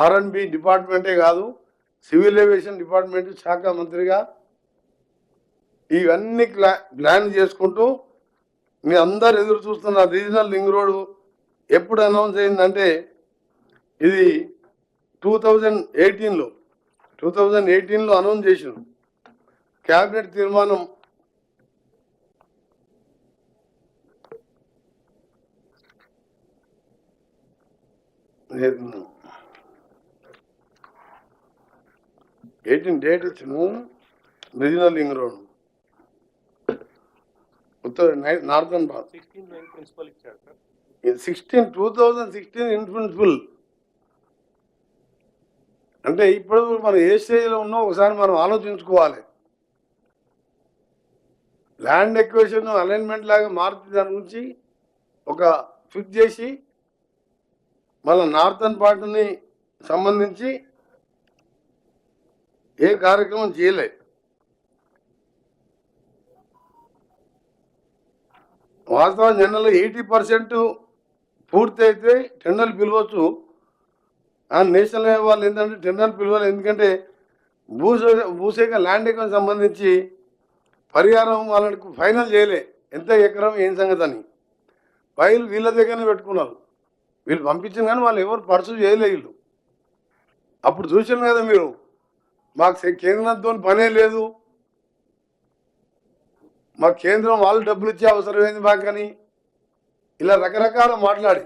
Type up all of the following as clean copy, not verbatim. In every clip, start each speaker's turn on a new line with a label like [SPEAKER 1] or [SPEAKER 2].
[SPEAKER 1] R&B డిపార్ట్మెంటే కాదు, civil aviation department శాఖ మంత్రిగా ఇవన్నీ ప్లాన్ చేసుకుంటూ మీ అందరు ఎదురు చూస్తున్న రీజనల్ రింగ్ రోడ్ ఎప్పుడు అనౌన్స్ అయిందంటే ఇది 2018లో అనౌన్స్ చేసిన క్యాబినెట్ తీర్మానం డేట్ ఇచ్చిన regional ring road northern Bharat 2016 in principle. అంటే ఇప్పుడు మనం ఏ స్టేజ్లో ఉన్నాం ఒకసారి మనం ఆలోచించుకోవాలి. ల్యాండ్ ఎక్విజిషన్ అలైన్మెంట్ లాగా మారుతుంది, దాని గురించి ఒక ఫిక్స్ చేసి మన నార్థన్ పార్ట్ని సంబంధించి ఏ కార్యక్రమం చేయలే. వాస్తవం జనరల్ 80% పూర్తి అయితే టెండర్లు పిలవచ్చు. నేషనల్ హైవే వాళ్ళు ఏంటంటే టెండర్లు పిలవాలి, ఎందుకంటే భూసేక ల్యాండ్ ఎకరం సంబంధించి పరిహారం వాళ్ళకి ఫైనల్ చేయలే, ఎంత ఎకరం ఏం సంగతి అని. ఫైల్ వీళ్ళ దగ్గరనే పెట్టుకున్నారు, వీళ్ళు పంపించిన కానీ వాళ్ళు ఎవరు పర్సూ చేయలే. వీళ్ళు అప్పుడు చూసాను కదా మీరు, మాకు కేంద్రంతో పనే లేదు, మా కేంద్రం వాళ్ళు డబ్బులు ఇచ్చే అవసరం ఏంది మాకని ఇలా రకరకాల మాట్లాడి,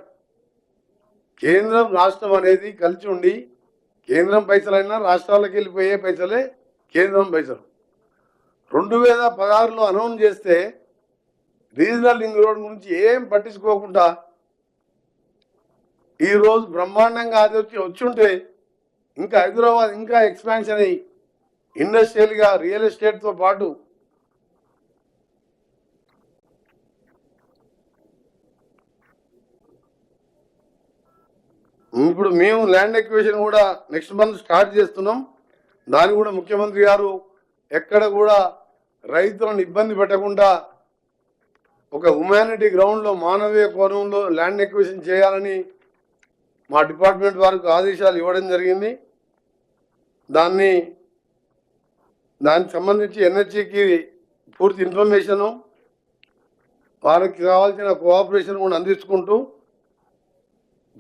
[SPEAKER 1] కేంద్రం రాష్ట్రం అనేది కలిసి ఉండి కేంద్రం పైసలైనా రాష్ట్రాలకు వెళ్ళిపోయే పైసలే కేంద్రం పైసలు. 2016లో అనౌన్స్ చేస్తే రీజనల్ రింగ్ రోడ్ గురించి ఏం పట్టించుకోకుండా ఈరోజు బ్రహ్మాండంగా అది వచ్చి ఉంటే ఇంకా హైదరాబాద్ ఇంకా ఎక్స్పాన్షన్ అయ్యి ఇండస్ట్రియల్గా రియల్ ఎస్టేట్తో పాటు ఇప్పుడు మేము ల్యాండ్ ఎక్విజిషన్ కూడా నెక్స్ట్ మంత్ స్టార్ట్ చేస్తున్నాం. దాన్ని కూడా ముఖ్యమంత్రి గారు ఎక్కడ కూడా రైతులను ఇబ్బంది పెట్టకుండా ఒక హ్యుమానిటీ గ్రౌండ్లో మానవీయ కోణంలో ల్యాండ్ ఎక్విజిషన్ చేయాలని మా డిపార్ట్మెంట్ వారికి ఆదేశాలు ఇవ్వడం జరిగింది. దానికి సంబంధించి ఎన్హెచ్కి పూర్తి ఇన్ఫర్మేషను, వారికి కావాల్సిన కోఆపరేషన్ కూడా అందించుకుంటూ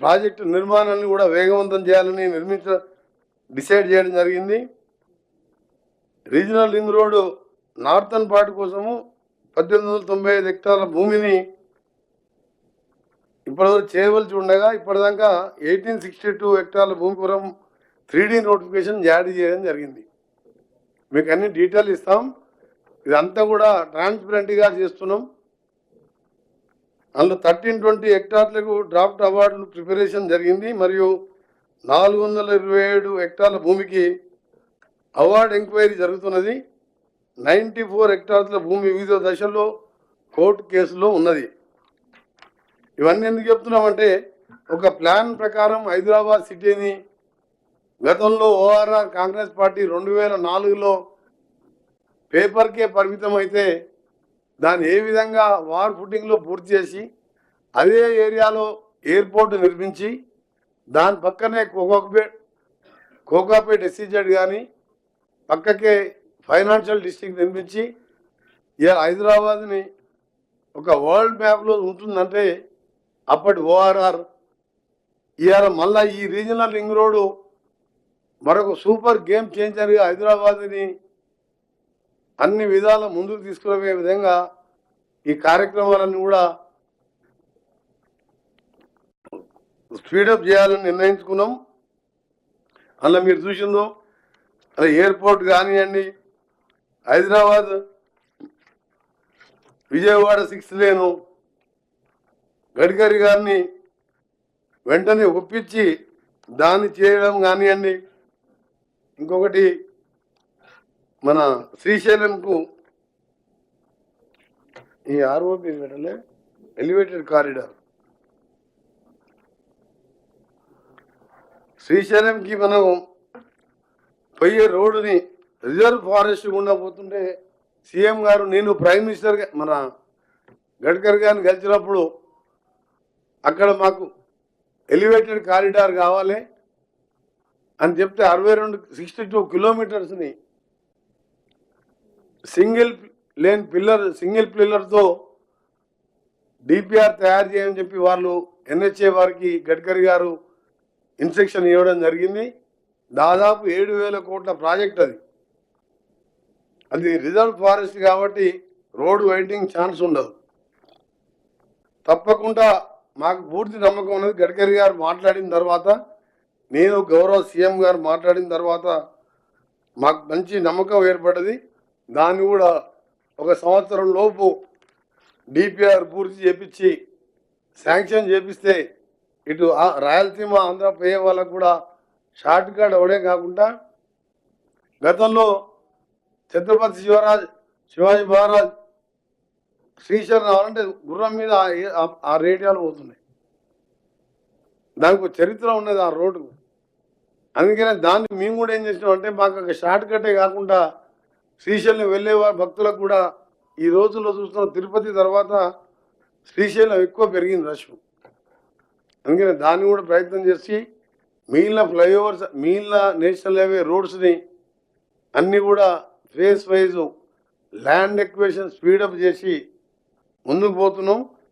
[SPEAKER 1] ప్రాజెక్టు నిర్మాణాన్ని కూడా వేగవంతం చేయాలని డిసైడ్ చేయడం జరిగింది. Regional ring road northern part కోసము 1895 హెక్టార్ల భూమిని ఇప్పటివరకు చేయవలసి ఉండగా ఇప్పటిదాకా 1862 హెక్టార్ల భూమి కొరం 3D నోటిఫికేషన్ జారీ చేయడం జరిగింది. మీకు అన్ని డీటెయిల్ ఇస్తాం. ఇదంతా కూడా ట్రాన్స్పరెంట్గా చేస్తున్నాం. అందులో 1320 హెక్టార్లకు డ్రాఫ్ట్ అవార్డులు ప్రిపరేషన్ జరిగింది. మరియు 427 హెక్టార్ల భూమికి అవార్డు ఎంక్వైరీ జరుగుతున్నది. 94 హెక్టార్ల భూమి వివిధ దశల్లో కోర్టు కేసులో ఉన్నది. ఇవన్నీ ఎందుకు చెప్తున్నామంటే ఒక ప్లాన్ ప్రకారం హైదరాబాద్ సిటీని గతంలో ORR కాంగ్రెస్ పార్టీ 2004లో పేపర్కే పరిమితం అయితే దాన్ని ఏ విధంగా వార్ ఫుటింగ్లో పూర్తి చేసి అదే ఏరియాలో ఎయిర్పోర్ట్ నిర్మించి దాని పక్కనే కోకాపేట్ SEZ కానీ పక్కకే ఫైనాన్షియల్ డిస్ట్రిక్ట్ నిర్మించి ఇలా హైదరాబాద్ని ఒక వరల్డ్ మ్యాప్లో ఉంటుందంటే అప్పటి ORR. ఇవాళ మళ్ళీ ఈ రీజనల్ రింగ్ రోడ్డు మరొక సూపర్ గేమ్ చేంజర్గా హైదరాబాద్ని అన్ని విధాల ముందుకు తీసుకునే విధంగా ఈ కార్యక్రమాలను కూడా స్పీడప్ చేయాలని నిర్ణయించుకున్నాం. అలా మీరు చూసిందో అలా ఎయిర్పోర్ట్ కానివ్వండి, హైదరాబాద్ విజయవాడ 6 లేను గడ్కరీ గారిని వెంటనే ఒప్పించి దాన్ని చేయడం కానివ్వండి. ఇంకొకటి మన శ్రీశైలంకు ఈ ROP పెట్టలే ఎలివేటెడ్ కారిడార్. శ్రీశైలంకి మనం పోయే రోడ్డుని రిజర్వ్ ఫారెస్ట్ గుండా పోతుంటే సీఎం గారు నేను ప్రైమ్ మినిస్టర్ మన గడ్కరీ గారిని కలిసినప్పుడు అక్కడ మాకు ఎలివేటెడ్ కారిడార్ కావాలి, అని చెప్తే 62 కిలోమీటర్స్ని సింగిల్ పిల్లర్తో డిపిఆర్ తయారు చేయని చెప్పి వాళ్ళు ఎన్హెచ్ఏ వారికి గడ్కరీ గారు ఇన్స్ట్రక్షన్ ఇవ్వడం జరిగింది. దాదాపు 7,000 కోట్ల ప్రాజెక్ట్ అది రిజర్వ్ ఫారెస్ట్ కాబట్టి రోడ్ వైడింగ్ ఛాన్స్ ఉండదు. తప్పకుండా మాకు పూర్తి నమ్మకం ఉన్నది. గడ్కరీ గారు మాట్లాడిన తర్వాత, నేను గౌరవ సీఎం గారు మాట్లాడిన తర్వాత మాకు మంచి నమ్మకం ఏర్పడ్డది. దాన్ని కూడా 1 సంవత్సరం లోపు డిపిఆర్ పూర్తి చేపించి శాంక్షన్ చేపిస్తే ఇటు రాయలసీమ ఆంధ్ర పోయే వాళ్ళకు కూడా షార్ట్ కట్ అవడే కాకుండా, గతంలో ఛత్రపతి శివాజీ మహారాజ్ శ్రీశైలం రావాలంటే గుర్రం మీద ఆ రేడియాలు పోతున్నాయి. దానికి చరిత్ర ఉన్నది ఆ రోడ్డు. అందుకనే దాన్ని మేము కూడా ఏం చేసినామంటే, మాకు ఒక షార్ట్ కట్టే కాకుండా శ్రీశైలం వెళ్ళే భక్తులకు కూడా ఈ రోజుల్లో చూస్తున్న తిరుపతి తర్వాత శ్రీశైలం ఎక్కువ పెరిగింది రష్. అందుకని దాన్ని కూడా ప్రయత్నం చేసి మిగిలిన ఫ్లైఓవర్స్, మిగిలిన నేషనల్ హైవే రోడ్స్ని అన్నీ కూడా phase wise land acquisition speed up చేసి ముందుకు పోతున్నాం.